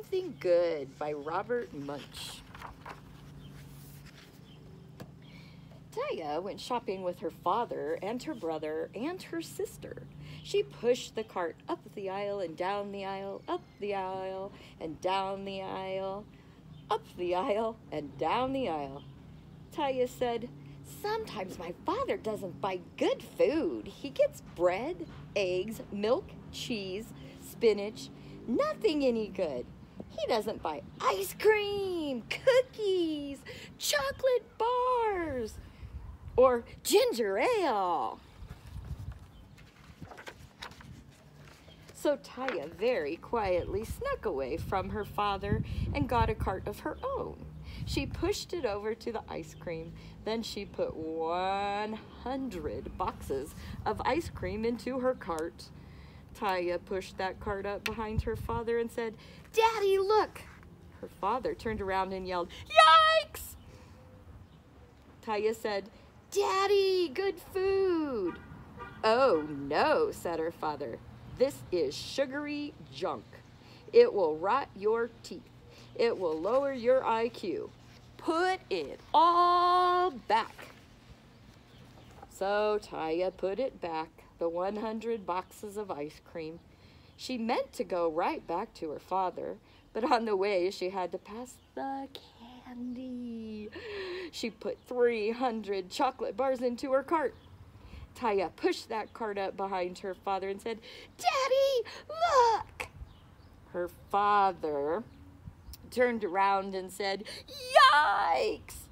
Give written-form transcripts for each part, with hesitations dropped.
Something Good by Robert Munsch. Taya went shopping with her father and her brother and her sister. She pushed the cart up the aisle and down the aisle, up the aisle and down the aisle, up the aisle and down the aisle. Taya said, "Sometimes my father doesn't buy good food. He gets bread, eggs, milk, cheese, spinach, nothing any good. He doesn't buy ice cream, cookies, chocolate bars, or ginger ale." So Taya very quietly snuck away from her father and got a cart of her own. She pushed it over to the ice cream. Then she put 100 boxes of ice cream into her cart. Taya pushed that cart up behind her father and said, "Daddy, look!" Her father turned around and yelled, "Yikes!" Taya said, "Daddy, good food." "Oh no," said her father. "This is sugary junk. It will rot your teeth. It will lower your IQ. Put it all back." So Taya put it back, the 100 boxes of ice cream. She meant to go right back to her father, but on the way she had to pass the candy. She put 300 chocolate bars into her cart. Taya pushed that cart up behind her father and said, "Daddy, look!" Her father turned around and said, "Yikes!"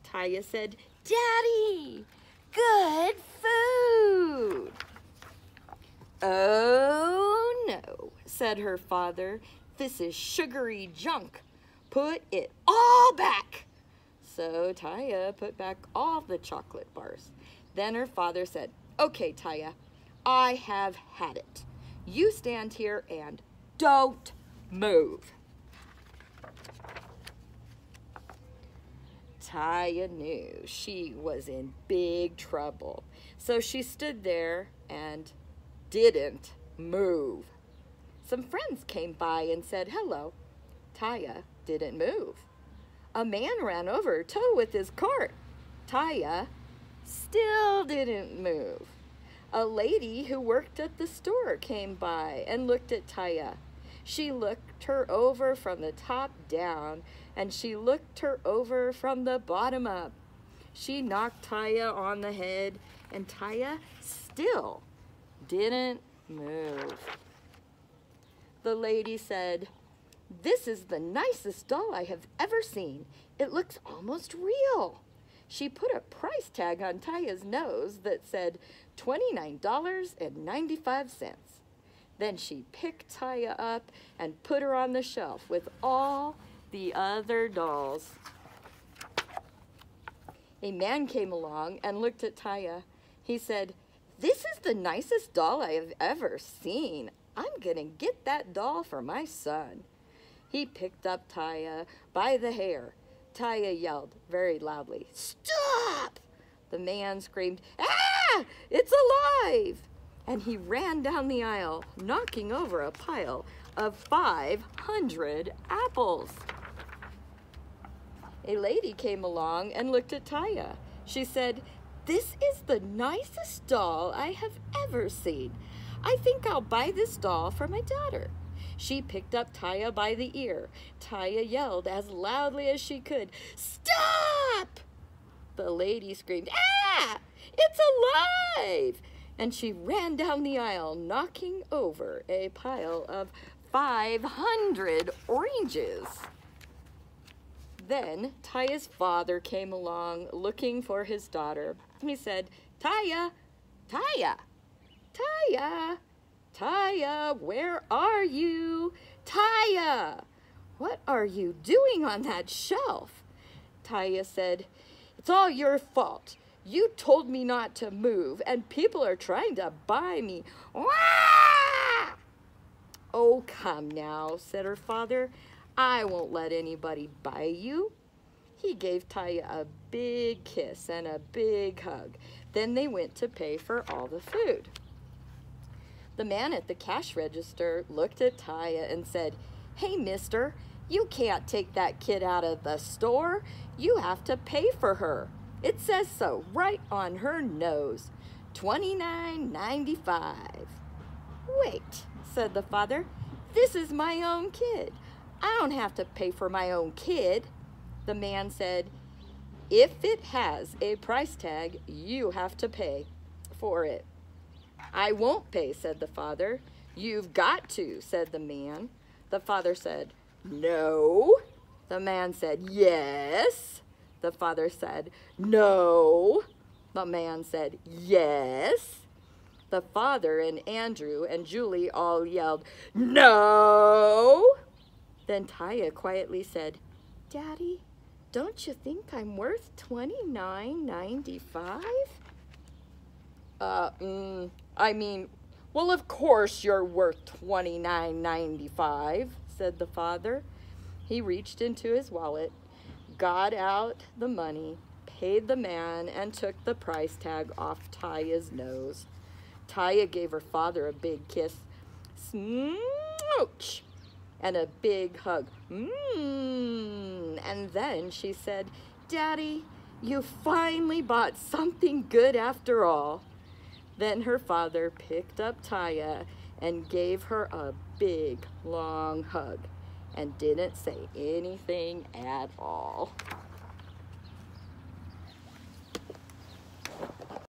Taya said, "Daddy, good food." "Oh no," said her father. "This is sugary junk. Put it all back." So Taya put back all the chocolate bars. Then her father said, "Okay, Taya, I have had it. You stand here and don't move." Taya knew she was in big trouble, so she stood there and didn't move. Some friends came by and said hello. Taya didn't move. A man ran over tow with his cart. Taya still didn't move. A lady who worked at the store came by and looked at Taya. She looked her over from the top down, and she looked her over from the bottom up. She knocked Taya on the head, and Taya still didn't move. The lady said, "This is the nicest doll I have ever seen. It looks almost real." She put a price tag on Taya's nose that said $29.95. Then she picked Taya up and put her on the shelf with all the other dolls. A man came along and looked at Taya. He said, "This is the nicest doll I have ever seen. I'm gonna get that doll for my son." He picked up Taya by the hair. Taya yelled very loudly, "Stop!" The man screamed, "Ah! It's alive!" And he ran down the aisle, knocking over a pile of 500 apples. A lady came along and looked at Taya. She said, "This is the nicest doll I have ever seen. I think I'll buy this doll for my daughter." She picked up Taya by the ear. Taya yelled as loudly as she could, "Stop!" The lady screamed, "Ah! It's alive!" And she ran down the aisle, knocking over a pile of 500 oranges. Then Taya's father came along looking for his daughter. He said, "Taya, Taya, Taya, Taya, where are you? Taya, what are you doing on that shelf?" Taya said, "It's all your fault. You told me not to move, and people are trying to buy me." "Wah!" "Oh, come now," said her father. "I won't let anybody buy you." He gave Taya a big kiss and a big hug. Then they went to pay for all the food. The man at the cash register looked at Taya and said, "Hey, mister, you can't take that kid out of the store. You have to pay for her. It says so right on her nose. $29.95. "Wait," said the father. "This is my own kid. I don't have to pay for my own kid." The man said, "If it has a price tag, you have to pay for it." "I won't pay," said the father. "You've got to," said the man. The father said, "No." The man said, "Yes." The father said, "No." The man said, "Yes." The father and Andrew and Julie all yelled, "No." Then Taya quietly said, "Daddy, don't you think I'm worth $29.95? Well, of course you're worth $29.95, said the father. He reached into his wallet, got out the money, paid the man, and took the price tag off Taya's nose. Taya gave her father a big kiss, smooch, and a big hug, and then she said, "Daddy, you finally bought something good after all." Then her father picked up Taya and gave her a big, long hug and didn't say anything at all.